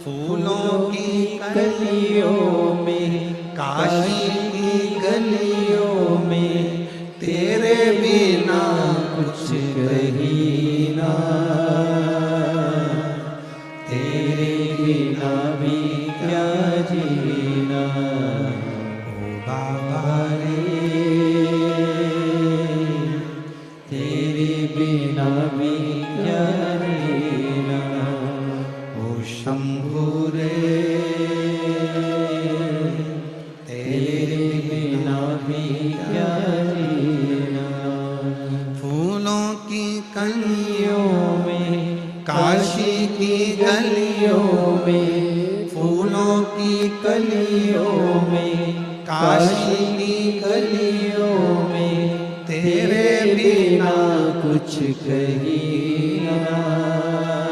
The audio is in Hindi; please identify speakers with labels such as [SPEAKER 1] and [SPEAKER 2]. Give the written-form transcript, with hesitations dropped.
[SPEAKER 1] फूलों की कलियों में, काशी की गलियों में, तेरे बिना कुछ कहीं ना, तेरे बिना भी क्या जीना। ओ बाबा रे, तेरे बिना भी क्या जीना। ओ शंभू रे, तेरे बिना भी क्या जीना। फूलों की कलियों में, काशी की गलियों में, फूलों की कलियों में, काशी की गलियों में, तेरे बिना कुछ कहीं ना।